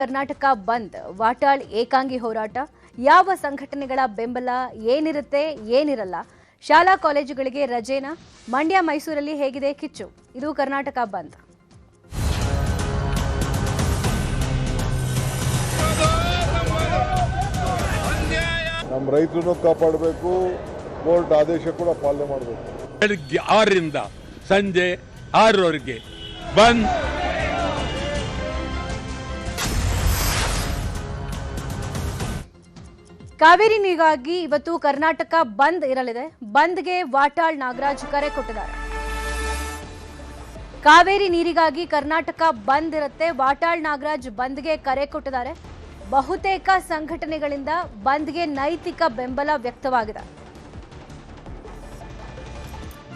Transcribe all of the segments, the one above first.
ಕರ್ನಾಟಕ ಬಂದ್ ವಾಟಾಳ್ ಏಕಾಂಗಿ ಹೋರಾಟ ಯಾವ ಸಂಘಟನೆಗಳ ಬೆಂಬಲ ಏನಿರುತ್ತೆ ಏನಿರಲ್ಲ ಶಾಲಾ ಕಾಲೇಜುಗಳಿಗೆ ರಜೆನಾ ಮಂಡ್ಯ ಮೈಸೂರಲ್ಲಿ ಹೇಗಿದೆ ಕಿಚ್ಚು ಇದು ಕರ್ನಾಟಕ ಬಂದ್ ನಮ್ಮ ರೈತರನ್ನು ಕಾಪಾಡಬೇಕು ಕೋರ್ಟ್ ಆದೇಶ ಕೂಡ ಪಾಲನೆ ಮಾಡಬೇಕು ಬೆಳಗ್ಗೆ 6 ರಿಂದ ಸಂಜೆ 6 ವರೆಗೆ ಬಂದ್ ಕಾವೇರಿ ನೀರಿಗಾಗಿ ಇವತ್ತು ಕರ್ನಾಟಕ ಬಂದ್ ಇರಲಿದೆ ಬಂದ್ಗೆ ವಾಟಾಳ್ ನಾಗರಾಜ್ ಕರೆ ಕೊಟ್ಟಿದ್ದಾರೆ ಕಾವೇರಿ ನೀರಿಗಾಗಿ ಕರ್ನಾಟಕ ಬಂದ್ ಇರುತ್ತೆ ವಾಟಾಳ್ ನಾಗರಾಜ್ ಬಂದ್ಗೆ ಕರೆ ಕೊಟ್ಟಿದ್ದಾರೆ ಬಹುತೇಕ ಸಂಘಟನೆಗಳಿಂದ ಬಂದ್ಗೆ ನೈತಿಕ ಬೆಂಬಲ ವ್ಯಕ್ತವಾಗಿದೆ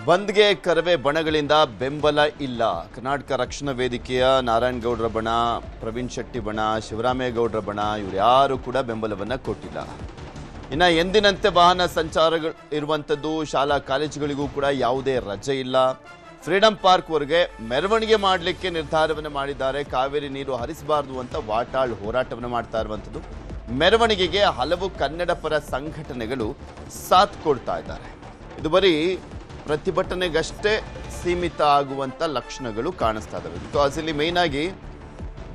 ಬಂದ್ಗೆ ಕರವೇ ಬಣಗಳಿಂದ ಬೆಂಬಲ ಇಲ್ಲ ಕರ್ನಾಟಕ ರಕ್ಷಣಾ ವೇದಿಕೆಯ ನಾರಾಯಣಗೌಡರ ಬಣ ಪ್ರವೀಣ್ ಶೆಟ್ಟಿ ಬಣ ಶಿವರಾಮೇಗೌಡರ ಬಣ ಇವರು ಯಾರು ಕೂಡ ಬೆಂಬಲವನ್ನು ಕೊಟ್ಟಿಲ್ಲ ಇನ್ನು ಎಂದಿನಂತೆ ವಾಹನ ಸಂಚಾರಗಳು ಇರುವಂಥದ್ದು ಶಾಲಾ ಕಾಲೇಜುಗಳಿಗೂ ಕೂಡ ಯಾವುದೇ ರಜೆ ಇಲ್ಲ ಫ್ರೀಡಂ ಪಾರ್ಕ್ವರೆಗೆ ಮೆರವಣಿಗೆ ಮಾಡಲಿಕ್ಕೆ ನಿರ್ಧಾರವನ್ನು ಮಾಡಿದ್ದಾರೆ ಕಾವೇರಿ ನೀರು ಹರಿಸಬಾರದು ಅಂತ ವಾಟಾಳ್ ಹೋರಾಟವನ್ನು ಮಾಡ್ತಾ ಇರುವಂಥದ್ದು ಮೆರವಣಿಗೆಗೆ ಹಲವು ಕನ್ನಡ ಪರ ಸಂಘಟನೆಗಳು ಸಾಥ್ ಕೊಡ್ತಾ ಇದ್ದಾರೆ ಇದು ಬರೀ ಪ್ರತಿಭಟನೆಗಷ್ಟೇ ಸೀಮಿತ ಆಗುವಂಥ ಲಕ್ಷಣಗಳು ಕಾಣಿಸ್ತಾ ಇದ್ದಾವೆ ಬಿಕಾಸ್ ಇಲ್ಲಿ ಮೇಯ್ನ್ ಆಗಿ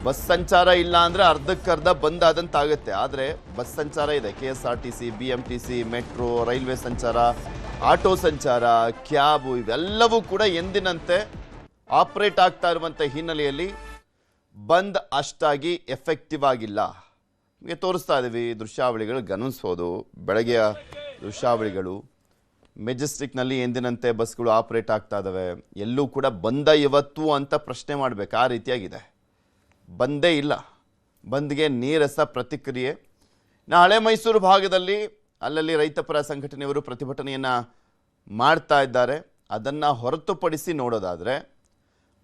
ಬಸ್ ಸಂಚಾರ ಇಲ್ಲ ಅಂದರೆ ಅರ್ಧಕ್ಕರ್ಧ ಬಂದ್ ಆದಂತಾಗುತ್ತೆ ಆದರೆ ಬಸ್ ಸಂಚಾರ ಇದೆ KSRTC BMTC ಮೆಟ್ರೋ ರೈಲ್ವೆ ಸಂಚಾರ ಆಟೋ ಸಂಚಾರ ಕ್ಯಾಬು ಇವೆಲ್ಲವೂ ಕೂಡ ಎಂದಿನಂತೆ ಆಪರೇಟ್ ಆಗ್ತಾ ಇರುವಂಥ ಹಿನ್ನೆಲೆಯಲ್ಲಿ ಬಂದ್ ಅಷ್ಟಾಗಿ ಎಫೆಕ್ಟಿವ್ ಆಗಿಲ್ಲ ನಿಮಗೆ ತೋರಿಸ್ತಾ ಇದ್ದೀವಿ ದೃಶ್ಯಾವಳಿಗಳು ಗಮನಿಸ್ಬೋದು ಬೆಳಗ್ಗೆಯ ದೃಶ್ಯಾವಳಿಗಳು ಮೆಜೆಸ್ಟಿಕ್ನಲ್ಲಿ ಎಂದಿನಂತೆ ಬಸ್ಗಳು ಆಪರೇಟ್ ಆಗ್ತಾ ಇದ್ದಾವೆ ಎಲ್ಲೂ ಕೂಡ ಬಂದ ಇವತ್ತು ಅಂತ ಪ್ರಶ್ನೆ ಮಾಡಬೇಕು ಆ ರೀತಿಯಾಗಿದೆ ಬಂದೇ ಇಲ್ಲ ಬಂದ್ಗೆ ನೀರಸ ಪ್ರತಿಕ್ರಿಯೆ ಹಳೆ ಮೈಸೂರು ಭಾಗದಲ್ಲಿ ಅಲ್ಲಲ್ಲಿ ರೈತಪರ ಸಂಘಟನೆಯವರು ಪ್ರತಿಭಟನೆಯನ್ನು ಮಾಡ್ತಾ ಇದ್ದಾರೆ ಅದನ್ನು ಹೊರತುಪಡಿಸಿ ನೋಡೋದಾದರೆ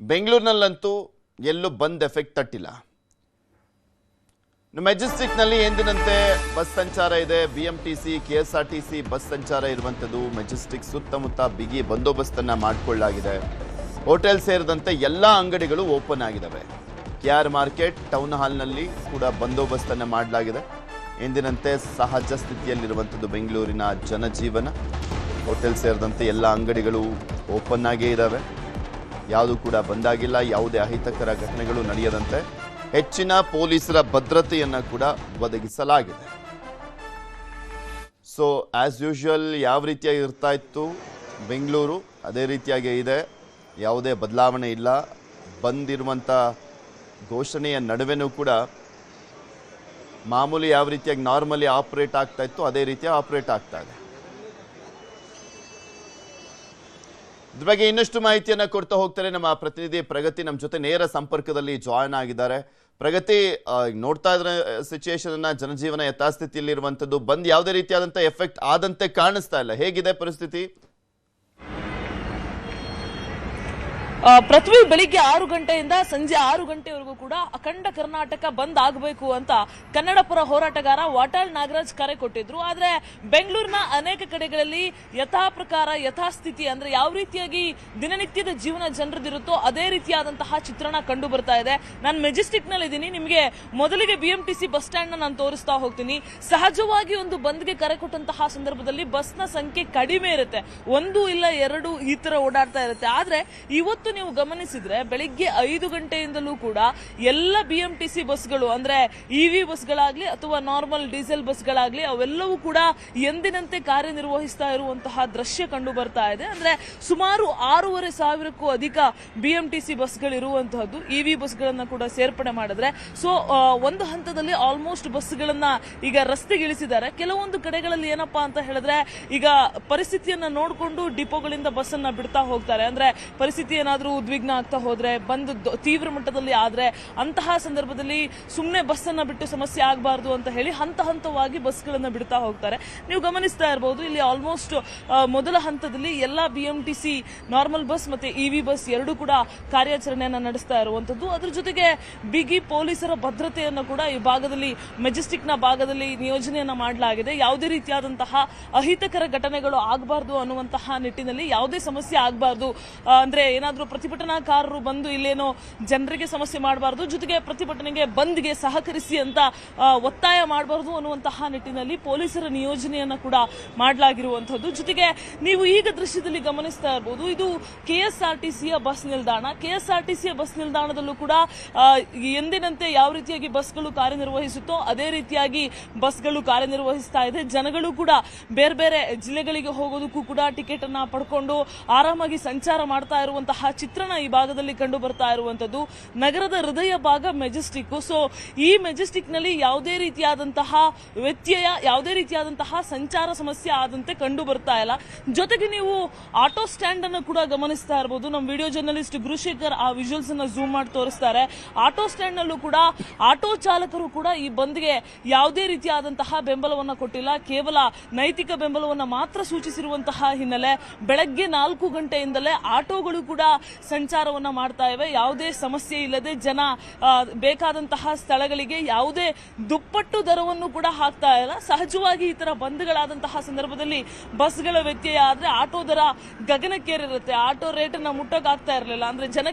ಬೆಂಗಳೂರಿನಲ್ಲಂತೂ ಎಲ್ಲೂ ಬಂದ್ ಎಫೆಕ್ಟ್ ತಟ್ಟಿಲ್ಲ ಮೆಜೆಸ್ಟಿಕ್ನಲ್ಲಿ ಎಂದಿನಂತೆ ಬಸ್ ಸಂಚಾರ ಇದೆ BMTC KSRTC ಬಸ್ ಸಂಚಾರ ಇರುವಂಥದ್ದು ಮೆಜೆಸ್ಟಿಕ್ ಸುತ್ತಮುತ್ತ ಬಿಗಿ ಬಂದೋಬಸ್ತನ್ನು ಮಾಡಿಕೊಳ್ಳಲಾಗಿದೆ ಹೋಟೆಲ್ ಸೇರಿದಂತೆ ಎಲ್ಲ ಅಂಗಡಿಗಳು ಓಪನ್ ಆಗಿದ್ದಾವೆ KR ಮಾರ್ಕೆಟ್ ಟೌನ್ ಹಾಲ್ನಲ್ಲಿ ಕೂಡ ಬಂದೋಬಸ್ತನ್ನು ಮಾಡಲಾಗಿದೆ ಎಂದಿನಂತೆ ಸಹಜ ಸ್ಥಿತಿಯಲ್ಲಿರುವಂಥದ್ದು ಬೆಂಗಳೂರಿನ ಜನಜೀವನ ಹೋಟೆಲ್ ಸೇರಿದಂತೆ ಎಲ್ಲ ಅಂಗಡಿಗಳು ಓಪನ್ ಆಗೇ ಇದ್ದಾವೆ ಯಾವುದೂ ಕೂಡ ಬಂದಾಗಿಲ್ಲ ಯಾವುದೇ ಅಹಿತಕರ ಘಟನೆಗಳು ನಡೆಯದಂತೆ ಹೆಚ್ಚಿನ ಪೊಲೀಸರ ಭದ್ರತೆಯನ್ನು ಕೂಡ ಒದಗಿಸಲಾಗಿದೆ ಸೊ ಆಸ್ ಯೂಶುವಲ್ ಯಾವ ರೀತಿಯಾಗಿ ಇರ್ತಾ ಇತ್ತು ಬೆಂಗಳೂರು ಅದೇ ರೀತಿಯಾಗಿ ಇದೆ ಯಾವುದೇ ಬದಲಾವಣೆ ಇಲ್ಲ ಬಂದಿರುವಂಥ ಘೋಷಣೆಯ ನಡುವೆನೂ ಕೂಡ ಮಾಮೂಲಿ ಯಾವ ರೀತಿಯಾಗಿ ನಾರ್ಮಲಿ ಆಪರೇಟ್ ಆಗ್ತಾ ಇತ್ತು ಅದೇ ರೀತಿಯಾಗಿ ಆಪರೇಟ್ ಆಗ್ತಾ ಇದೆ ಇದ್ರ ಬಗ್ಗೆ ಇನ್ನಷ್ಟು ಮಾಹಿತಿಯನ್ನು ಕೊಡ್ತಾ ಹೋಗ್ತಾರೆ ನಮ್ಮ ಪ್ರತಿನಿಧಿ ಪ್ರಗತಿ ನಮ್ಮ ಜೊತೆ ನೇರ ಸಂಪರ್ಕದಲ್ಲಿ ಜಾಯ್ನ್ ಆಗಿದ್ದಾರೆ ಪ್ರಗತಿ ನೋಡ್ತಾ ಇದ್ರೆ ಸಿಚುಯೇಷನ್ ಅನ್ನ ಜನಜೀವನ ಯಥಾಸ್ಥಿತಿಯಲ್ಲಿರುವಂಥದ್ದು ಬಂದ್ ಯಾವುದೇ ರೀತಿಯಾದಂಥ ಎಫೆಕ್ಟ್ ಆದಂತೆ ಕಾಣಿಸ್ತಾ ಇಲ್ಲ ಹೇಗಿದೆ ಪರಿಸ್ಥಿತಿ ಪೃಥ್ವಿ ಬೆಳಿಗ್ಗೆ 6 ಗಂಟೆಯಿಂದ ಸಂಜೆ 6 ಗಂಟೆವರೆಗೂ ಕೂಡ ಅಖಂಡ ಕರ್ನಾಟಕ ಬಂದ್ ಆಗಬೇಕು ಅಂತ ಕನ್ನಡ ಪರ ಹೋರಾಟಗಾರ ವಾಟಾಳ್ ನಾಗರಾಜ್ ಕರೆ ಕೊಟ್ಟಿದ್ರು ಆದ್ರೆ ಬೆಂಗಳೂರಿನ ಅನೇಕ ಕಡೆಗಳಲ್ಲಿ ಯಥಾ ಪ್ರಕಾರ ಯಥಾಸ್ಥಿತಿ ಅಂದ್ರೆ ಯಾವ ರೀತಿಯಾಗಿ ದಿನನಿತ್ಯದ ಜೀವನ ಜನರದಿರುತ್ತೋ ಅದೇ ರೀತಿಯಾದಂತಹ ಚಿತ್ರಣ ಕಂಡು ಬರ್ತಾ ಇದೆ ನಾನು ಮೆಜೆಸ್ಟಿಕ್ ನಲ್ಲಿ ಇದ್ದೀನಿ ನಿಮಗೆ ಮೊದಲಿಗೆ BMTC ಬಸ್ ಸ್ಟ್ಯಾಂಡ್ ನಾನು ತೋರಿಸ್ತಾ ಹೋಗ್ತೀನಿ ಸಹಜವಾಗಿ ಒಂದು ಬಂದ್ಗೆ ಕರೆ ಕೊಟ್ಟಂತಹ ಸಂದರ್ಭದಲ್ಲಿ ಬಸ್ನ ಸಂಖ್ಯೆ ಕಡಿಮೆ ಇರುತ್ತೆ 1 ಇಲ್ಲ 2 ಈ ತರ ಓಡಾಡ್ತಾ ಇರುತ್ತೆ ಆದ್ರೆ ಇವತ್ತು ನೀವು ಗಮನಿಸಿದ್ರೆ ಬೆಳಿಗ್ಗೆ 5 ಗಂಟೆಯಿಂದಲೂ ಕೂಡ ಎಲ್ಲ BMTC ಬಸ್ಗಳು ಅಂದ್ರೆ EV ಬಸ್ಗಳಾಗ್ಲಿ ಅಥವಾ ನಾರ್ಮಲ್ ಡೀಸೆಲ್ ಬಸ್ಗಳಾಗ್ಲಿ ಅವೆಲ್ಲವೂ ಕೂಡ ಎಂದಿನಂತೆ ಕಾರ್ಯನಿರ್ವಹಿಸ್ತಾ ಇರುವಂತಹ ದೃಶ್ಯ ಕಂಡು ಬರ್ತಾ ಇದೆ ಅಂದ್ರೆ ಸುಮಾರು 6,500ಕ್ಕೂ ಅಧಿಕ BMTC ಬಸ್ಗಳಿರುವಂತಹದ್ದು EV ಬಸ್ಗಳನ್ನ ಕೂಡ ಸೇರ್ಪಡೆ ಮಾಡಿದ್ರೆ ಸೊ ಒಂದು ಹಂತದಲ್ಲಿ ಆಲ್ಮೋಸ್ಟ್ ಬಸ್ಗಳನ್ನ ಈಗ ರಸ್ತೆಗಿಳಿಸಿದ್ದಾರೆ ಕೆಲವೊಂದು ಕಡೆಗಳಲ್ಲಿ ಏನಪ್ಪಾ ಅಂತ ಹೇಳಿದ್ರೆ ಈಗ ಪರಿಸ್ಥಿತಿಯನ್ನ ನೋಡಿಕೊಂಡು ಡಿಪೋಗಳಿಂದ ಬಸ್ ಅನ್ನ ಬಿಡ್ತಾ ಹೋಗ್ತಾರೆ ಅಂದ್ರೆ ಪರಿಸ್ಥಿತಿ ಏನಾದ್ರೂ ಉದ್ವಿಗ್ನ ಆಗ್ತಾ ಹೋದ್ರೆ ಬಂದು ತೀವ್ರ ಮಟ್ಟದಲ್ಲಿ ಆದ್ರೆ ಅಂತಹ ಸಂದರ್ಭದಲ್ಲಿ ಸುಮ್ಮನೆ ಬಸ್ ಅನ್ನ ಬಿಟ್ಟು ಸಮಸ್ಯೆ ಆಗಬಾರ್ದು ಅಂತ ಹೇಳಿ ಹಂತ ಹಂತವಾಗಿ ಬಸ್ಗಳನ್ನ ಬಿಡ್ತಾ ಹೋಗ್ತಾರೆ ನೀವು ಗಮನಿಸ್ತಾ ಇರಬಹುದು ಇಲ್ಲಿ ಆಲ್ಮೋಸ್ಟ್ ಮೊದಲ ಹಂತದಲ್ಲಿ ಎಲ್ಲ BMTC ನಾರ್ಮಲ್ ಬಸ್ ಮತ್ತೆ EV ಬಸ್ ಎರಡೂ ಕೂಡ ಕಾರ್ಯಾಚರಣೆಯನ್ನ ನಡೆಸ್ತಾ ಇರುವಂತದ್ದು ಅದ್ರ ಜೊತೆಗೆ ಬಿಗಿ ಪೊಲೀಸರ ಭದ್ರತೆಯನ್ನು ಕೂಡ ಈ ಭಾಗದಲ್ಲಿ ಮೆಜೆಸ್ಟಿಕ್ ನ ಭಾಗದಲ್ಲಿ ನಿಯೋಜನೆಯನ್ನ ಮಾಡಲಾಗಿದೆ ಯಾವುದೇ ರೀತಿಯಾದಂತಹ ಅಹಿತಕರ ಘಟನೆಗಳು ಆಗಬಾರ್ದು ಅನ್ನುವಂತಹ ನಿಟ್ಟಿನಲ್ಲಿ ಯಾವುದೇ ಸಮಸ್ಯೆ ಆಗಬಾರ್ದು ಅಂದ್ರೆ ಏನಾದ್ರೂ ಪ್ರತಿಭಟನಾಕಾರರು ಬಂದು ಇಲ್ಲೇನೋ ಜನರಿಗೆ ಸಮಸ್ಯೆ ಮಾಡಬಾರ್ದು, ಜೊತೆಗೆ ಪ್ರತಿಭಟನೆಗೆ ಬಂದ್ಗೆ ಸಹಕರಿಸಿ ಅಂತ ಒತ್ತಾಯ ಮಾಡಬಾರ್ದು ಅನ್ನುವಂತಹ ನಿಟ್ಟಿನಲ್ಲಿ ಪೊಲೀಸರ ನಿಯೋಜನೆಯನ್ನ ಕೂಡ ಮಾಡಲಾಗಿರುವಂತದ್ದು. ಜೊತೆಗೆ ನೀವು ಈಗ ದೃಶ್ಯದಲ್ಲಿ ಗಮನಿಸ್ತಾ ಇರಬಹುದು, ಇದು ಕೆಎಸ್ಆರ್ಟಿಸಿಯ ಬಸ್ ನಿಲ್ದಾಣ. ಕೆಎಸ್ಆರ್ಟಿಸಿಯ ಬಸ್ ನಿಲ್ದಾಣದಲ್ಲೂ ಕೂಡ ಎಂದಿನಂತೆ ಯಾವ ರೀತಿಯಾಗಿ ಬಸ್ಗಳು ಕಾರ್ಯನಿರ್ವಹಿಸುತ್ತೋ ಅದೇ ರೀತಿಯಾಗಿ ಬಸ್ಗಳು ಕಾರ್ಯನಿರ್ವಹಿಸ್ತಾ ಇದೆ. ಜನಗಳು ಕೂಡ ಬೇರೆ ಬೇರೆ ಜಿಲ್ಲೆಗಳಿಗೆ ಹೋಗೋದಕ್ಕೂ ಕೂಡ ಟಿಕೆಟ್ ಅನ್ನ ಪಡ್ಕೊಂಡು ಆರಾಮಾಗಿ ಸಂಚಾರ ಮಾಡ್ತಾ ಇರುವಂತಹ ಚಿತ್ರಣ ಈ ಭಾಗದಲ್ಲಿ ಕಂಡು ಬರ್ತಾ ಇರುವಂತದ್ದು. ನಗರದ ಹೃದಯ ಭಾಗ ಮೆಜೆಸ್ಟಿಕ್. ಸೊ ಈ ಮೆಜೆಸ್ಟಿಕ್ ನಲ್ಲಿ ಯಾವುದೇ ರೀತಿಯಾದಂತಹ ವ್ಯತ್ಯಯ, ಯಾವುದೇ ರೀತಿಯಾದಂತಹ ಸಂಚಾರ ಸಮಸ್ಯೆ ಆದಂತೆ ಕಂಡು ಬರ್ತಾ ಇಲ್ಲ. ಜೊತೆಗೆ ನೀವು ಆಟೋ ಸ್ಟ್ಯಾಂಡ್ ಅನ್ನು ಕೂಡ ಗಮನಿಸ್ತಾ ಇರಬಹುದು. ನಮ್ಮ ವಿಡಿಯೋ ಜರ್ನಲಿಸ್ಟ್ ಗುರುಶೇಖರ್ ಆ ವಿಜುವಲ್ಸ್ ಅನ್ನ ಝೂಮ್ ಮಾಡಿ ತೋರಿಸ್ತಾರೆ. ಆಟೋ ಸ್ಟ್ಯಾಂಡ್ ನಲ್ಲೂ ಕೂಡ ಆಟೋ ಚಾಲಕರು ಕೂಡ ಈ ಬಂದ್ಗೆ ಯಾವುದೇ ರೀತಿಯಾದಂತಹ ಬೆಂಬಲವನ್ನ ಕೊಟ್ಟಿಲ್ಲ, ಕೇವಲ ನೈತಿಕ ಬೆಂಬಲವನ್ನ ಮಾತ್ರ ಸೂಚಿಸಿರುವಂತಹ ಹಿನ್ನೆಲೆ ಬೆಳಗ್ಗೆ 4 ಗಂಟೆಯಿಂದಲೇ ಆಟೋಗಳು ಕೂಡ ಸಂಚಾರವನ್ನ ಮಾಡ್ತಾ ಇವೆ. ಯಾವುದೇ ಸಮಸ್ಯೆ ಇಲ್ಲದೆ ಜನ ಬೇಕಾದಂತಹ ಸ್ಥಳಗಳಿಗೆ ಯಾವುದೇ ದುಪ್ಪಟ್ಟು ದರವನ್ನು ಕೂಡ ಹಾಕ್ತಾ ಇಲ್ಲ. ಸಹಜವಾಗಿ ಈ ತರ ಬಂದ್ಗಳಾದಂತಹ ಸಂದರ್ಭದಲ್ಲಿ ಬಸ್ಗಳ ವ್ಯತ್ಯಯ ಆದ್ರೆ ಆಟೋ ದರ ಗಗನಕ್ಕೇರಿರುತ್ತೆ. ಆಟೋ ರೇಟ್ ಅನ್ನ ಮುಟ್ಟಕ್ ಆಗ್ತಾ ಇರಲಿಲ್ಲ, ಅಂದ್ರೆ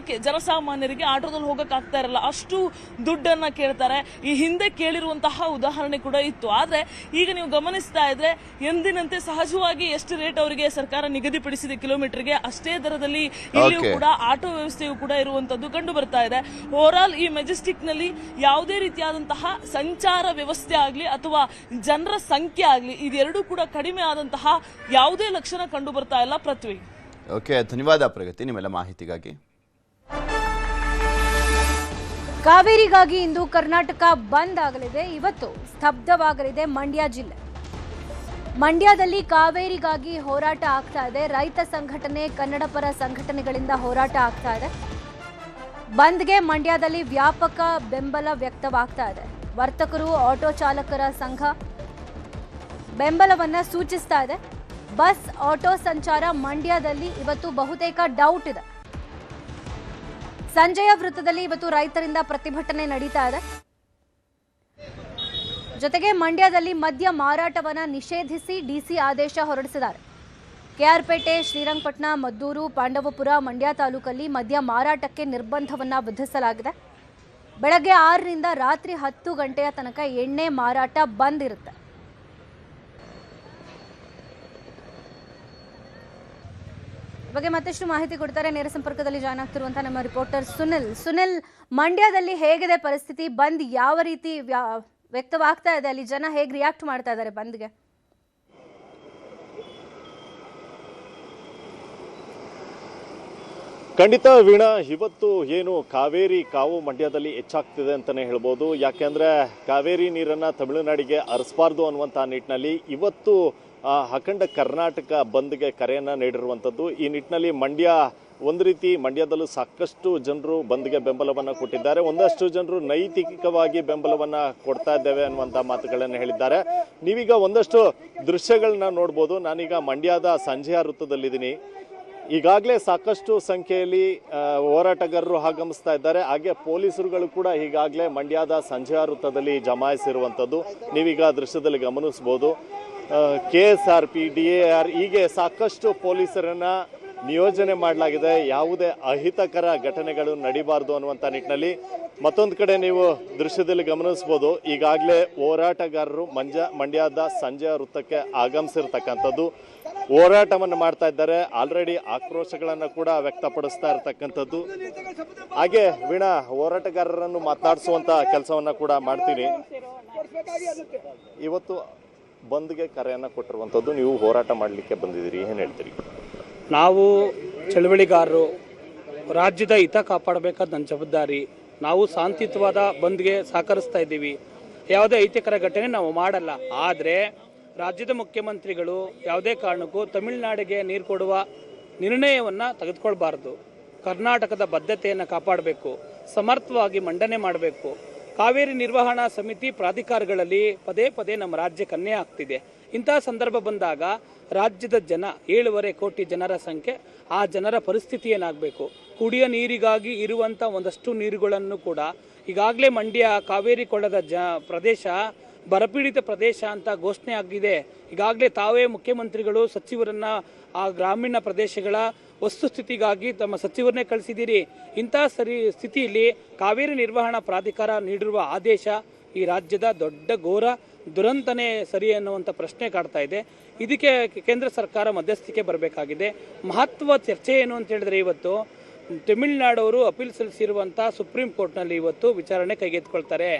ಜನಸಾಮಾನ್ಯರಿಗೆ ಆಟೋದಲ್ಲಿ ಹೋಗಕ್ ಆಗ್ತಾ ಇರಲ್ಲ, ಅಷ್ಟು ದುಡ್ಡನ್ನ ಕೇಳ್ತಾರೆ. ಈ ಹಿಂದೆ ಕೇಳಿರುವಂತಹ ಉದಾಹರಣೆ ಕೂಡ ಇತ್ತು. ಆದ್ರೆ ಈಗ ನೀವು ಗಮನಿಸ್ತಾ ಇದ್ರೆ ಎಂದಿನಂತೆ ಸಹಜವಾಗಿ ಎಷ್ಟು ರೇಟ್ ಅವರಿಗೆ ಸರ್ಕಾರ ನಿಗದಿಪಡಿಸಿದೆ ಕಿಲೋಮೀಟರ್ಗೆ ಅಷ್ಟೇ ದರದಲ್ಲಿ ಇಲ್ಲಿಯೂ ಕೂಡ ಆಟೋ ವ್ಯವಸ್ಥೆಯು ಕೂಡ ಇರುವಂತದ್ದು ಕಂಡು ಬರ್ತಾ ಇದೆ. ಓವರ್ ಆಲ್ ಈ ಮೆಜೆಸ್ಟಿಕ್ ನಲ್ಲಿ ಯಾವುದೇ ರೀತಿಯಾದಂತಹ ಸಂಚಾರ ವ್ಯವಸ್ಥೆ ಆಗ್ಲಿ ಅಥವಾ ಜನರ ಸಂಖ್ಯೆ ಆಗ್ಲಿ ಇದೆರಡೂ ಕೂಡ ಕಡಿಮೆ ಆದಂತಹ ಯಾವುದೇ ಲಕ್ಷಣ ಕಂಡು ಬರ್ತಾ ಇಲ್ಲ. ಪೃಥ್ವಿ. ಓಕೆ, ಧನ್ಯವಾದ ಪ್ರಗತಿ ನಿಮ್ಮೆಲ್ಲ ಮಾಹಿತಿಗಾಗಿ. ಕಾವೇರಿಗಾಗಿ ಇಂದು ಕರ್ನಾಟಕ ಬಂದ್ ಆಗಲಿದೆ. ಇವತ್ತು ಸ್ತಬ್ಧವಾಗಲಿದೆ ಮಂಡ್ಯ ಜಿಲ್ಲೆ. ಮಂಡ್ಯದಲ್ಲಿ ಕಾವೇರಿಗಾಗಿ ಹೋರಾಟ ಆಗ್ತಾ ಇದೆ. ರೈತ ಸಂಘಟನೆ, ಕನ್ನಡ ಪರ ಸಂಘಟನೆಗಳಿಂದ ಹೋರಾಟ ಆಗ್ತಾ ಇದೆ. ಬಂದ್ಗೆ ಮಂಡ್ಯದಲ್ಲಿ ವ್ಯಾಪಕ ಬೆಂಬಲ ವ್ಯಕ್ತವಾಗ್ತಾ ಇದೆ. ವರ್ತಕರು, ಆಟೋ ಚಾಲಕರ ಸಂಘ ಬೆಂಬಲವನ್ನ ಸೂಚಿಸ್ತಾ ಇದೆ. ಬಸ್, ಆಟೋ ಸಂಚಾರ ಮಂಡ್ಯದಲ್ಲಿ ಇವತ್ತು ಬಹುತೇಕ ಡೌಟ್ ಇದೆ. ಸಂಜಯ ವೃತ್ತದಲ್ಲಿ ಇವತ್ತು ರೈತರಿಂದ ಪ್ರತಿಭಟನೆ ನಡೀತಾ ಇದೆ. ಜೊತೆಗೆ ಮಂಡ್ಯದಲ್ಲಿ ಮದ್ಯ ಮಾರಾಟವನ್ನ ನಿಷೇಧಿಸಿ ಡಿಸಿ ಆದೇಶ ಹೊರಡಿಸಿದ್ದಾರೆ. ಕೆಆರ್ಪೇಟೆ, ಶ್ರೀರಂಗಪಟ್ಟಣ, ಮದ್ದೂರು, ಪಾಂಡವಪುರ, ಮಂಡ್ಯ ತಾಲೂಕಲ್ಲಿ ಮದ್ಯ ಮಾರಾಟಕ್ಕೆ ನಿರ್ಬಂಧವನ್ನ ವಿಧಿಸಲಾಗಿದೆ. ಬೆಳಗ್ಗೆ 6ರಿಂದ ರಾತ್ರಿ 10 ಗಂಟೆಯ ತನಕ ಎಣ್ಣೆ ಮಾರಾಟ ಬಂದ್ ಇರುತ್ತೆ. ಬಗ್ಗೆ ಮತ್ತಷ್ಟು ಮಾಹಿತಿ ಕೊಡ್ತಾರೆ. ನೇರ ಸಂಪರ್ಕದಲ್ಲಿ ಜಾಯ್ನ್ ಆಗ್ತಿರುವಂತಹ ನಮ್ಮ ರಿಪೋರ್ಟರ್ ಸುನಿಲ್, ಮಂಡ್ಯದಲ್ಲಿ ಹೇಗಿದೆ ಪರಿಸ್ಥಿತಿ? ಬಂದ್ ಯಾವ ರೀತಿ ವ್ಯಕ್ತವಾಗ್ತಾ ಇದೆ? ಅಲ್ಲಿ ಜನ ಹೇಗೆ ರಿಯಾಕ್ಟ್ ಮಾಡ್ತಾ ಇದ್ದಾರೆ ಬಂದ್ಗೆ? ಖಂಡಿತ ವೀಣಾ, ಇವತ್ತು ಏನು ಕಾವೇರಿ ಕಾವು ಮಂಡ್ಯದಲ್ಲಿ ಹೆಚ್ಚಾಗ್ತಿದೆ ಅಂತಲೇ ಹೇಳ್ಬೋದು. ಯಾಕೆಂದರೆ ಕಾವೇರಿ ನೀರನ್ನು ತಮಿಳುನಾಡಿಗೆ ಹರಿಸಬಾರ್ದು ಅನ್ನುವಂಥ ನಿಟ್ಟಿನಲ್ಲಿ ಇವತ್ತು ಅಖಂಡ ಕರ್ನಾಟಕ ಬಂದ್ಗೆ ಕರೆಯನ್ನು ನೀಡಿರುವಂಥದ್ದು. ಈ ನಿಟ್ಟಿನಲ್ಲಿ ಒಂದು ರೀತಿ ಮಂಡ್ಯದಲ್ಲೂ ಸಾಕಷ್ಟು ಜನರು ಬಂದ್ಗೆ ಬೆಂಬಲವನ್ನು ಕೊಟ್ಟಿದ್ದಾರೆ. ಒಂದಷ್ಟು ಜನರು ನೈತಿಕವಾಗಿ ಬೆಂಬಲವನ್ನು ಕೊಡ್ತಾ ಇದ್ದೇವೆ ಅನ್ನುವಂಥ ಮಾತುಗಳನ್ನು ಹೇಳಿದ್ದಾರೆ. ನೀವೀಗ ಒಂದಷ್ಟು ದೃಶ್ಯಗಳನ್ನ ನೋಡ್ಬೋದು. ನಾನೀಗ ಮಂಡ್ಯದ ಸಂಜೆಯ ವೃತ್ತದಲ್ಲಿದ್ದೀನಿ. ಈಗಾಗಲೇ ಸಾಕಷ್ಟು ಸಂಖ್ಯೆಯಲ್ಲಿ ಹೋರಾಟಗಾರರು ಆಗಮಿಸ್ತಾ ಇದ್ದಾರೆ. ಹಾಗೆ ಪೊಲೀಸರುಗಳು ಕೂಡ ಈಗಾಗಲೇ ಮಂಡ್ಯದ ಸಂಜೆಯ ವೃತ್ತದಲ್ಲಿ ಜಮಾಯಿಸಿರುವಂಥದ್ದು ನೀವೀಗ ದೃಶ್ಯದಲ್ಲಿ ಗಮನಿಸ್ಬೋದು. KSRP, DAR ಹೀಗೆ ಸಾಕಷ್ಟು ಪೊಲೀಸರನ್ನ ನಿಯೋಜನೆ ಮಾಡಲಾಗಿದೆ. ಯಾವುದೇ ಅಹಿತಕರ ಘಟನೆಗಳು ನಡೀಬಾರ್ದು ಅನ್ನುವಂಥ ನಿಟ್ಟಿನಲ್ಲಿ. ಮತ್ತೊಂದು ಕಡೆ ನೀವು ದೃಶ್ಯದಲ್ಲಿ ಗಮನಿಸ್ಬೋದು, ಈಗಾಗಲೇ ಹೋರಾಟಗಾರರು ಮಂಡ್ಯದ ಸಂಜೆಯ ವೃತ್ತಕ್ಕೆ ಆಗಮಿಸಿರ್ತಕ್ಕಂಥದ್ದು, ಹೋರಾಟವನ್ನು ಮಾಡ್ತಾ ಇದ್ದಾರೆ. ಆಲ್ರೆಡಿ ಆಕ್ರೋಶಗಳನ್ನು ಕೂಡ ವ್ಯಕ್ತಪಡಿಸ್ತಾ ಇರ್ತಕ್ಕಂಥದ್ದು. ಹಾಗೆ ವೀಣಾ, ಹೋರಾಟಗಾರರನ್ನು ಮಾತನಾಡಿಸುವಂತ ಕೆಲಸವನ್ನ ಕೂಡ ಮಾಡ್ತೀನಿ. ಇವತ್ತು ಬಂದ್ಗೆ ಕರೆಯನ್ನು ಕೊಟ್ಟಿರುವಂಥದ್ದು, ನೀವು ಹೋರಾಟ ಮಾಡಲಿಕ್ಕೆ ಬಂದಿದ್ದೀರಿ, ಏನು ಹೇಳ್ತೀರಿ? ನಾವು ಚಳವಳಿಗಾರರು, ರಾಜ್ಯದ ಹಿತ ಕಾಪಾಡಬೇಕಾದ ನನ್ನ ಜವಾಬ್ದಾರಿ. ನಾವು ಶಾಂತಿಯುತವಾದ ಬಂದ್ಗೆ ಸಹಕರಿಸ್ತಾ ಇದ್ದೀವಿ. ಯಾವುದೇ ಅಹಿತಕರ ಘಟನೆ ನಾವು ಮಾಡಲ್ಲ. ಆದರೆ ರಾಜ್ಯದ ಮುಖ್ಯಮಂತ್ರಿಗಳು ಯಾವುದೇ ಕಾರಣಕ್ಕೂ ತಮಿಳುನಾಡಿಗೆ ನೀರು ಕೊಡುವ ನಿರ್ಣಯವನ್ನು ತೆಗೆದುಕೊಳ್ಬಾರ್ದು. ಕರ್ನಾಟಕದ ಬದ್ಧತೆಯನ್ನು ಕಾಪಾಡಬೇಕು, ಸಮರ್ಥವಾಗಿ ಮಂಡನೆ ಮಾಡಬೇಕು. ಕಾವೇರಿ ನಿರ್ವಹಣಾ ಸಮಿತಿ ಪ್ರಾಧಿಕಾರಗಳಲ್ಲಿ ಪದೇ ಪದೇ ನಮ್ಮ ರಾಜ್ಯಕ್ಕೆ ಅನ್ಯಾಯ ಆಗ್ತಿದೆ. ಇಂತಹ ಸಂದರ್ಭ ಬಂದಾಗ ರಾಜ್ಯದ ಜನ 7.5 ಕೋಟಿ ಜನರ ಸಂಖ್ಯೆ, ಆ ಜನರ ಪರಿಸ್ಥಿತಿ ಏನಾಗಬೇಕು? ಕುಡಿಯೋ ನೀರಿಗಾಗಿ ಇರುವಂಥ ಒಂದಷ್ಟು ನೀರುಗಳನ್ನು ಕೂಡ ಈಗಾಗಲೇ ಮಂಡ್ಯ ಕಾವೇರಿ ಕೊಳ್ಳದ ಪ್ರದೇಶ ಬರಪೀಡಿತ ಪ್ರದೇಶ ಅಂತ ಘೋಷಣೆ ಆಗಿದೆ. ಈಗಾಗಲೇ ತಾವೇ ಮುಖ್ಯಮಂತ್ರಿಗಳು ಸಚಿವರನ್ನ ಆ ಗ್ರಾಮೀಣ ಪ್ರದೇಶಗಳ ವಸ್ತುಸ್ಥಿತಿಗಾಗಿ ತಮ್ಮ ಸಚಿವರನ್ನೇ ಕಳಿಸಿದ್ದೀರಿ. ಇಂಥ ಸ್ಥಿತಿಯಲ್ಲಿ ಕಾವೇರಿ ನಿರ್ವಹಣಾ ಪ್ರಾಧಿಕಾರ ನೀಡಿರುವ ಆದೇಶ ಈ ರಾಜ್ಯದ ದೊಡ್ಡ ಘೋರ ದುರಂತನೇ ಸರಿ ಅನ್ನುವಂಥ ಪ್ರಶ್ನೆ ಕಾಡ್ತಾ ಇದೆ. ಇದಕ್ಕೆ ಕೇಂದ್ರ ಸರ್ಕಾರ ಮಧ್ಯಸ್ಥಿಕೆ ಬರಬೇಕಾಗಿದೆ. ಮಹತ್ವ ಚರ್ಚೆ ಏನು ಅಂತ ಹೇಳಿದ್ರೆ, ಇವತ್ತು ತಮಿಳುನಾಡವರು ಅಪೀಲ್ ಸಲ್ಲಿಸಿರುವಂಥ ಸುಪ್ರೀಂ ಕೋರ್ಟ್ನಲ್ಲಿ ಇವತ್ತು ವಿಚಾರಣೆ ಕೈಗೆತ್ತಿಕೊಳ್ತಾರೆ.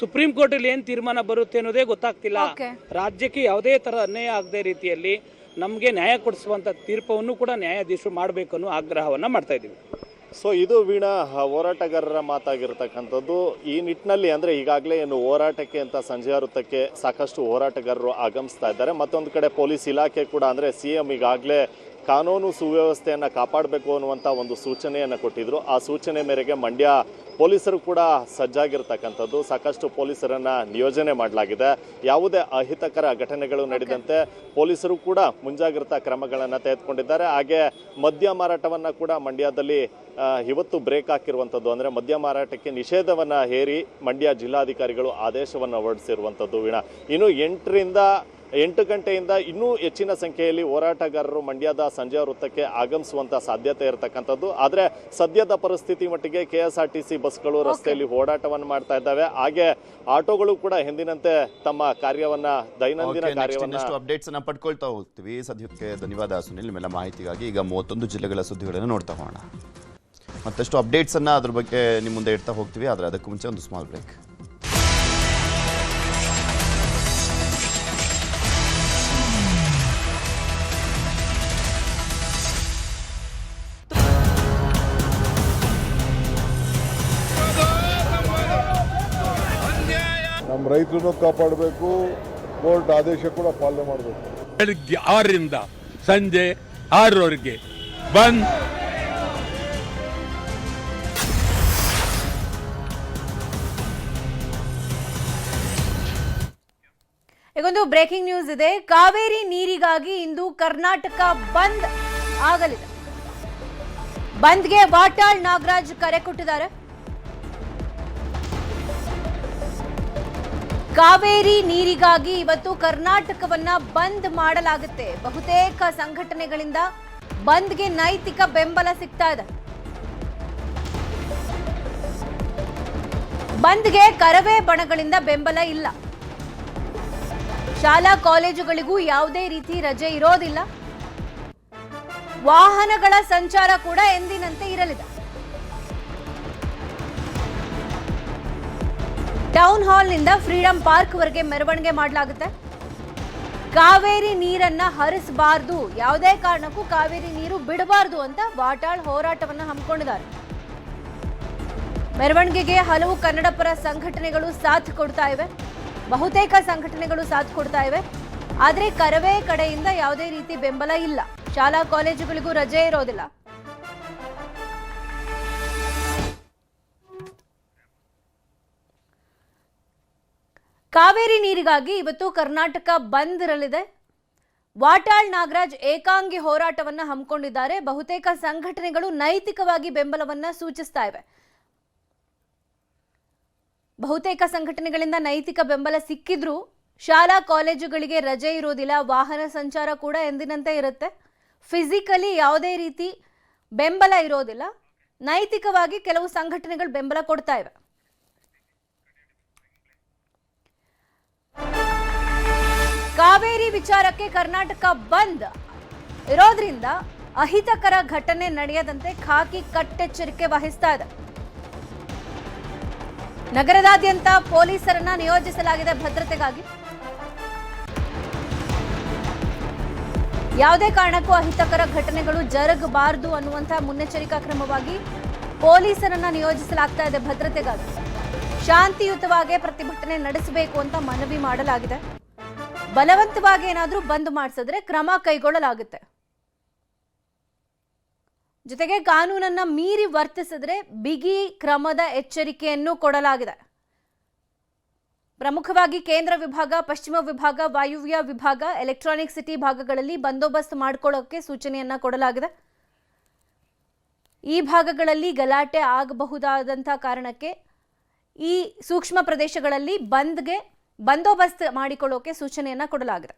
ಸುಪ್ರೀಂ ಕೋರ್ಟಲ್ಲಿ ಏನು ತೀರ್ಮಾನ ಬರುತ್ತೆ ಅನ್ನೋದೇ ಗೊತ್ತಾಗ್ತಿಲ್ಲ. ರಾಜ್ಯಕ್ಕೆ ಯಾವುದೇ ಥರ ಅನ್ಯಾಯ ಆಗದೆ ರೀತಿಯಲ್ಲಿ ನಮಗೆ ನ್ಯಾಯ ಕೊಡಿಸುವಂಥ ತೀರ್ಪನ್ನು ಕೂಡ ನ್ಯಾಯಾಧೀಶರು ಮಾಡಬೇಕು ಅನ್ನೋ ಆಗ್ರಹವನ್ನು ಮಾಡ್ತಾ ಇದ್ದೀವಿ. ಸೊ ಇದು ವೀಣಾ ಹೋರಾಟಗಾರರ ಮಾತಾಗಿರ್ತಕ್ಕಂಥದ್ದು. ಈ ನಿಟ್ಟಿನಲ್ಲಿ ಅಂದರೆ ಈಗಾಗಲೇ ಏನು ಹೋರಾಟಕ್ಕೆ ಅಂತ ಸಂಜೆ ವೃತ್ತಕ್ಕೆ ಸಾಕಷ್ಟು ಹೋರಾಟಗಾರರು ಆಗಮಿಸ್ತಾ ಇದ್ದಾರೆ. ಮತ್ತೊಂದು ಕಡೆ ಪೊಲೀಸ್ ಇಲಾಖೆ ಕೂಡ ಅಂದರೆ CM ಈಗಾಗಲೇ ಕಾನೂನು ಸುವ್ಯವಸ್ಥೆಯನ್ನು ಕಾಪಾಡಬೇಕು ಅನ್ನುವಂಥ ಒಂದು ಸೂಚನೆಯನ್ನು ಕೊಟ್ಟಿದ್ರು. ಆ ಸೂಚನೆ ಮೇರೆಗೆ ಮಂಡ್ಯ ಪೊಲೀಸರು ಕೂಡ ಸಜ್ಜಾಗಿರ್ತಕ್ಕಂಥದ್ದು. ಸಾಕಷ್ಟು ಪೊಲೀಸರನ್ನು ನಿಯೋಜನೆ ಮಾಡಲಾಗಿದೆ. ಯಾವುದೇ ಅಹಿತಕರ ಘಟನೆಗಳು ನಡೆದಂತೆ ಪೊಲೀಸರು ಕೂಡ ಮುಂಜಾಗ್ರತಾ ಕ್ರಮಗಳನ್ನು ತೆಗೆದುಕೊಂಡಿದ್ದಾರೆ. ಹಾಗೆ ಮದ್ಯ ಮಾರಾಟವನ್ನು ಕೂಡ ಮಂಡ್ಯದಲ್ಲಿ ಇವತ್ತು ಬ್ರೇಕ್ ಹಾಕಿರುವಂಥದ್ದು. ಅಂದರೆ ಮದ್ಯ ಮಾರಾಟಕ್ಕೆ ನಿಷೇಧವನ್ನು ಹೇರಿ ಮಂಡ್ಯ ಜಿಲ್ಲಾಧಿಕಾರಿಗಳು ಆದೇಶವನ್ನು ಹೊರಡಿಸಿರುವಂಥದ್ದು. ವೀಣಾ, ಇನ್ನು 8 ಗಂಟೆಯಿಂದ ಇನ್ನೂ ಹೆಚ್ಚಿನ ಸಂಖ್ಯೆಯಲ್ಲಿ ಹೋರಾಟಗಾರರು ಮಂಡ್ಯದ ಸಂಜೆ ವೃತ್ತಕ್ಕೆ ಆಗಮಿಸುವಂಥ ಸಾಧ್ಯತೆ ಇರತಕ್ಕಂಥದ್ದು. ಆದರೆ ಸದ್ಯದ ಪರಿಸ್ಥಿತಿ ಮಟ್ಟಿಗೆ KSRTC ಬಸ್ಗಳು ರಸ್ತೆಯಲ್ಲಿ ಓಡಾಟವನ್ನು ಮಾಡ್ತಾ ಇದ್ದಾವೆ. ಹಾಗೆ ಆಟೋಗಳು ಕೂಡ ಎಂದಿನಂತೆ ತಮ್ಮ ಕಾರ್ಯವನ್ನ ದೈನಂದಿನ ಕಾರ್ಯವನ್ನ ಅಪ್ಡೇಟ್ಸ್ ಅನ್ನ ಪಡ್ಕೊಳ್ತಾ ಹೋಗ್ತೀವಿ. ಸದ್ಯಕ್ಕೆ ಧನ್ಯವಾದ ಸುನಿಲ್, ನಿಮ್ಮೆಲ್ಲ ಮಾಹಿತಿಗಾಗಿ. ಈಗ 31 ಜಿಲ್ಲೆಗಳ ಸುದ್ದಿಗಳನ್ನು ನೋಡ್ತಾ ಹೋಗೋಣ. ಮತ್ತಷ್ಟು ಅಪ್ಡೇಟ್ಸ್ ಅನ್ನ ಅದ್ರ ಬಗ್ಗೆ ನಿಮ್ಮ ಮುಂದೆ ಇಡ್ತಾ ಹೋಗ್ತೀವಿ. ಆದರೆ ಅದಕ್ಕೂ ಮುಂಚೆ ಒಂದು ಸ್ಮಾಲ್ ಬ್ರೇಕ್. ನಮ್ಮ ರೈತರನ್ನು ಕಾಪಾಡಬೇಕು, ಕೋರ್ಟ್ ಆದೇಶ ಕೂಡ ಪಾಲನೆ ಮಾಡಬೇಕು. ಬೆಳಗ್ಗೆ 6ರಿಂದ ಸಂಜೆ 6ರವರೆಗೆ ಬಂದ್. ಈಗೊಂದು ಬ್ರೇಕಿಂಗ್ ನ್ಯೂಸ್ ಇದೆ. ಕಾವೇರಿ ನೀರಿಗಾಗಿ ಇಂದು ಕರ್ನಾಟಕ ಬಂದ್ ಆಗಲಿದೆ. ಬಂದ್ಗೆ ವಾಟಾಳ್ ನಾಗರಾಜ್ ಕರೆ ಕೊಟ್ಟಿದ್ದಾರೆ. ಕಾವೇರಿ ನೀರಿಗಾಗಿ ಇವತ್ತು ಕರ್ನಾಟಕವನ್ನ ಬಂದ್ ಮಾಡಲಾಗುತ್ತೆ. ಬಹುತೇಕ ಸಂಘಟನೆಗಳಿಂದ ಬಂದ್ಗೆ ನೈತಿಕ ಬೆಂಬಲ ಸಿಗ್ತಾ ಇದೆ. ಬಂದ್ಗೆ ಕರವೇ ಬಣಗಳಿಂದ ಬೆಂಬಲ ಇಲ್ಲ. ಶಾಲಾ ಕಾಲೇಜುಗಳಿಗೂ ಯಾವುದೇ ರೀತಿ ರಜೆ ಇರೋದಿಲ್ಲ. ವಾಹನಗಳ ಸಂಚಾರ ಕೂಡ ಎಂದಿನಂತೆ ಇರಲಿದೆ. ಟೌನ್ ಹಾಲ್ನಿಂದ ಫ್ರೀಡಂ ಪಾರ್ಕ್ ವರೆಗೆ ಮೆರವಣಿಗೆ ಮಾಡಲಾಗುತ್ತೆ. ಕಾವೇರಿ ನೀರನ್ನ ಹರಿಸಬಾರದು, ಯಾವುದೇ ಕಾರಣಕ್ಕೂ ಕಾವೇರಿ ನೀರು ಬಿಡಬಾರದು ಅಂತ ವಾಟಾಳ್ ಹೋರಾಟವನ್ನ ಹಮ್ಮಿಕೊಂಡಿದ್ದಾರೆ. ಮೆರವಣಿಗೆಗೆ ಹಲವು ಕನ್ನಡಪರ ಸಂಘಟನೆಗಳು ಸಾಥ್ ಕೊಡ್ತಾ ಇವೆ. ಬಹುತೇಕ ಸಂಘಟನೆಗಳು ಸಾಥ್ ಕೊಡ್ತಾ ಇವೆ. ಆದರೆ ಕರವೇ ಕಡೆಯಿಂದ ಯಾವುದೇ ರೀತಿ ಬೆಂಬಲ ಇಲ್ಲ. ಶಾಲಾ ಕಾಲೇಜುಗಳಿಗೂ ರಜೆ ಇರೋದಿಲ್ಲ. ಕಾವೇರಿ ನೀರಿಗಾಗಿ ಇವತ್ತು ಕರ್ನಾಟಕ ಬಂದ್ ಇರಲಿದೆ. ವಾಟಾಳ್ ನಾಗರಾಜ್ ಏಕಾಂಗಿ ಹೋರಾಟವನ್ನ ಹಮ್ಮಿಕೊಂಡಿದ್ದಾರೆ. ಬಹುತೇಕ ಸಂಘಟನೆಗಳು ನೈತಿಕವಾಗಿ ಬೆಂಬಲವನ್ನ ಸೂಚಿಸ್ತಾ ಇವೆ. ಬಹುತೇಕ ಸಂಘಟನೆಗಳಿಂದ ನೈತಿಕ ಬೆಂಬಲ ಸಿಕ್ಕಿದ್ರೂ ಶಾಲಾ ಕಾಲೇಜುಗಳಿಗೆ ರಜೆ ಇರೋದಿಲ್ಲ. ವಾಹನ ಸಂಚಾರ ಕೂಡ ಎಂದಿನಂತೆ ಇರುತ್ತೆ. ಫಿಸಿಕಲಿ ಯಾವುದೇ ರೀತಿ ಬೆಂಬಲ ಇರೋದಿಲ್ಲ. ನೈತಿಕವಾಗಿ ಕೆಲವು ಸಂಘಟನೆಗಳು ಬೆಂಬಲ ಕೊಡ್ತಾ ಇವೆ. ಕಾವೇರಿ ವಿಚಾರಕ್ಕೆ ಕರ್ನಾಟಕ ಬಂದ್ ಇರೋದ್ರಿಂದ ಅಹಿತಕರ ಘಟನೆ ನಡೆಯದಂತೆ ಖಾಕಿ ಕಟ್ಟೆಚ್ಚರಿಕೆ ವಹಿಸ್ತಾ ಇದೆ. ನಗರದಾದ್ಯಂತ ಪೊಲೀಸರನ್ನ ನಿಯೋಜಿಸಲಾಗಿದೆ ಭದ್ರತೆಗಾಗಿ. ಯಾವುದೇ ಕಾರಣಕ್ಕೂ ಅಹಿತಕರ ಘಟನೆಗಳು ಜರುಗಬಾರದು ಅನ್ನುವಂತಹ ಮುನ್ನೆಚ್ಚರಿಕಾ ಕ್ರಮವಾಗಿ ಪೊಲೀಸರನ್ನ ನಿಯೋಜಿಸಲಾಗ್ತಾ ಇದೆ ಭದ್ರತೆಗಾಗಿ. ಶಾಂತಿಯುತವಾಗಿ ಪ್ರತಿಭಟನೆ ನಡೆಸಬೇಕು ಅಂತ ಮನವಿ ಮಾಡಲಾಗಿದೆ. ಬಲವಂತವಾಗಿ ಏನಾದರೂ ಬಂದ್ ಮಾಡಿಸಿದ್ರೆ ಕ್ರಮ ಕೈಗೊಳ್ಳಲಾಗುತ್ತೆ. ಜೊತೆಗೆ ಕಾನೂನನ್ನ ಮೀರಿ ವರ್ತಿಸಿದ್ರೆ ಬಿಗಿ ಕ್ರಮದ ಎಚ್ಚರಿಕೆಯನ್ನು ಕೊಡಲಾಗಿದೆ. ಪ್ರಮುಖವಾಗಿ ಕೇಂದ್ರ ವಿಭಾಗ, ಪಶ್ಚಿಮ ವಿಭಾಗ, ವಾಯುವ್ಯ ವಿಭಾಗ, ಎಲೆಕ್ಟ್ರಾನಿಕ್ ಸಿಟಿ ಭಾಗಗಳಲ್ಲಿ ಬಂದೋಬಸ್ತ್ ಮಾಡಿಕೊಳ್ಳೋಕೆ ಸೂಚನೆಯನ್ನ ಕೊಡಲಾಗಿದೆ. ಈ ಭಾಗಗಳಲ್ಲಿ ಗಲಾಟೆ ಆಗಬಹುದಾದಂಥ ಕಾರಣಕ್ಕೆ ಈ ಸೂಕ್ಷ್ಮ ಪ್ರದೇಶಗಳಲ್ಲಿ ಬಂದ್ಗೆ ಬಂದೋಬಸ್ತ್ ಮಾಡಿಕೊಳ್ಳೋಕೆ ಸೂಚನೆಯನ್ನ ಕೊಡಲಾಗಿದೆ.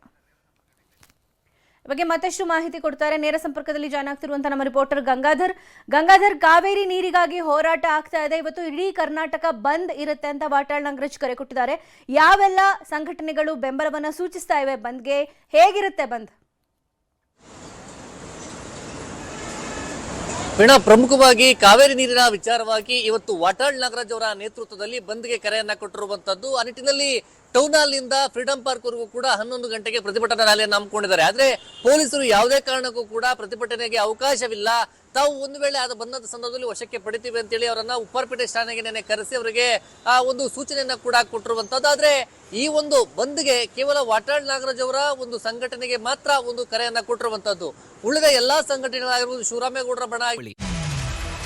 ಬಗ್ಗೆ ಮತ್ತಷ್ಟು ಮಾಹಿತಿ ಕೊಡ್ತಾರೆ. ನೇರ ಸಂಪರ್ಕದಲ್ಲಿ ಜಾಯ್ನ್ ಆಗ್ತಿರುವಂತಹ ನಮ್ಮ ರಿಪೋರ್ಟರ್ ಗಂಗಾಧರ್, ಕಾವೇರಿ ನೀರಿಗಾಗಿ ಹೋರಾಟ ಆಗ್ತಾ ಇದೆ. ಇವತ್ತು ಇಡೀ ಕರ್ನಾಟಕ ಬಂದ್ ಇರುತ್ತೆ ಅಂತ ವಾಟಾಳ್ ನಾಗರಾಜ್ ಕರೆ ಕೊಟ್ಟಿದ್ದಾರೆ. ಯಾವೆಲ್ಲ ಸಂಘಟನೆಗಳು ಬೆಂಬಲವನ್ನ ಸೂಚಿಸ್ತಾ ಇವೆ ಬಂದ್ಗೆ? ಹೇಗಿರುತ್ತೆ ಬಂದ್? ವೀಣಾ, ಪ್ರಮುಖವಾಗಿ ಕಾವೇರಿ ನೀರಿನ ವಿಚಾರವಾಗಿ ಇವತ್ತು ವಾಟಾಳ್ ನಾಗರಾಜ್ ಅವರ ನೇತೃತ್ವದಲ್ಲಿ ಬಂದ್ಗೆ ಕರೆಯನ್ನ ಕೊಟ್ಟಿರುವಂತದ್ದು. ಆ ನಿಟ್ಟಿನಲ್ಲಿ ಟೌನ್ ಹಾಲ್ ನಿಂದ ಫ್ರೀಡಂ ಪಾರ್ಕ್ ವರೆಗೂ ಕೂಡ 11 ಗಂಟೆಗೆ ಪ್ರತಿಭಟನಾ ರ್ಯಾಲಿಯನ್ನು ಹಮ್ಮಿಕೊಂಡಿದ್ದಾರೆ. ಆದ್ರೆ ಪೊಲೀಸರು ಯಾವುದೇ ಕಾರಣಕ್ಕೂ ಕೂಡ ಪ್ರತಿಭಟನೆಗೆ ಅವಕಾಶವಿಲ್ಲ, ತಾವು ಒಂದು ವೇಳೆ ಅದು ಬಂದಂತ ಸಂದರ್ಭದಲ್ಲಿ ವಶಕ್ಕೆ ಪಡಿತೀವಿ ಅಂತೇಳಿ ಅವರನ್ನ ಉಪ್ಪಾರಪೇಟೆ ಠಾಣೆಗೆ ನೆನೆ ಕರೆಸಿ ಅವರಿಗೆ ಒಂದು ಸೂಚನೆಯನ್ನ ಕೂಡ ಕೊಟ್ಟಿರುವಂತದ್ದು. ಆದ್ರೆ ಈ ಒಂದು ಬಂದ್ಗೆ ಕೇವಲ ವಾಟಾಳ್ ನಾಗರಾಜ್ ಅವರ ಒಂದು ಸಂಘಟನೆಗೆ ಮಾತ್ರ ಒಂದು ಕರೆಯನ್ನ ಕೊಟ್ಟಿರುವಂತದ್ದು. ಉಳಿದ ಎಲ್ಲಾ ಸಂಘಟನೆಗಳಾಗಿರ್ಬೋದು, ಶಿವರಾಮೇಗೌಡರ ಬಣ